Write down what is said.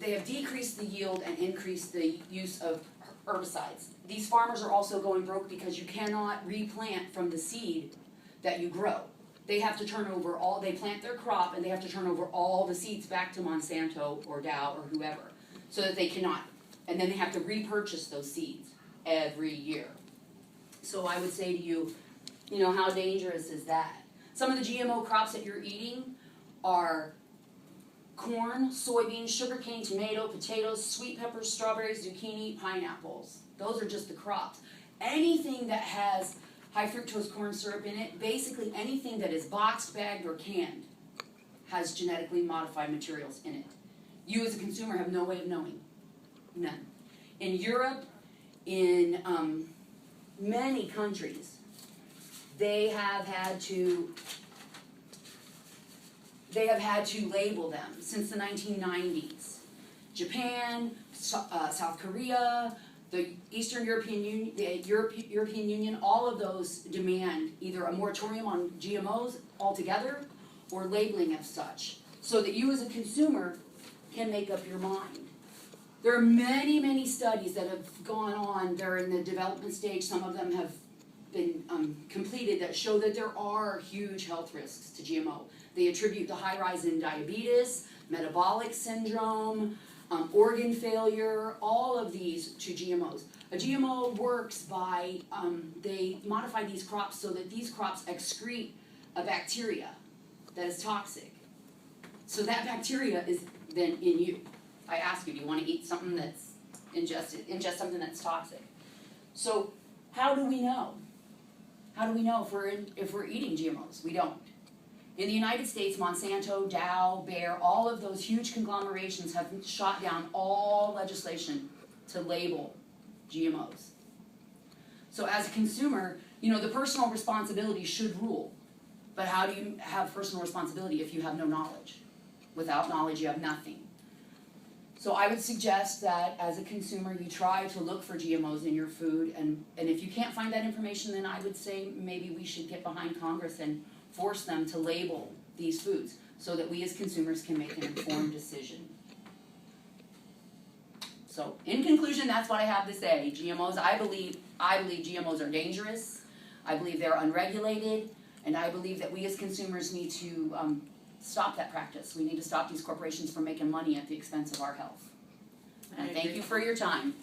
they have decreased the yield and increased the use of herbicides. These farmers are also going broke because you cannot replant from the seed that you grow. They have to turn over they plant their crop and they have to turn over all the seeds back to Monsanto or Dow or whoever, so that they cannot, and then they have to repurchase those seeds every year. So I would say to you, how dangerous is that? Some of the GMO crops that you're eating are corn, soybeans, sugarcane, tomato, potatoes, sweet peppers, strawberries, zucchini, pineapples. Those are just the crops. Anything that has high fructose corn syrup in it, basically anything that is boxed, bagged, or canned has genetically modified materials in it. You as a consumer have no way of knowing. None. In Europe, in many countries, they have had to label them since the 1990s. Japan, South Korea, the Eastern European Union, the European Union, all of those demand either a moratorium on GMOs altogether or labeling as such, so that you as a consumer can make up your mind. There are many, many studies that have gone on. They're in the development stage. Some of them have been completed that show that there are huge health risks to GMO. They attribute the high rise in diabetes, metabolic syndrome, organ failure, all of these to GMOs. A GMO works by, they modify these crops so that these crops excrete a bacteria that is toxic. So that bacteria is then in you. I ask you, do you want to eat something that's ingest something that's toxic? So how do we know? How do we know if we're eating GMOs? We don't. In the United States, Monsanto, Dow, Bayer, all of those huge conglomerations have shot down all legislation to label GMOs. So as a consumer, the personal responsibility should rule. But how do you have personal responsibility if you have no knowledge? Without knowledge, you have nothing. So I would suggest that as a consumer, you try to look for GMOs in your food, and if you can't find that information, then I would say maybe we should get behind Congress and force them to label these foods so that we as consumers can make an informed decision. So in conclusion, that's what I have to say. GMOs, I believe GMOs are dangerous. I believe they're unregulated, and I believe that we as consumers need to stop that practice. We need to stop these corporations from making money at the expense of our health. And thank you for your time.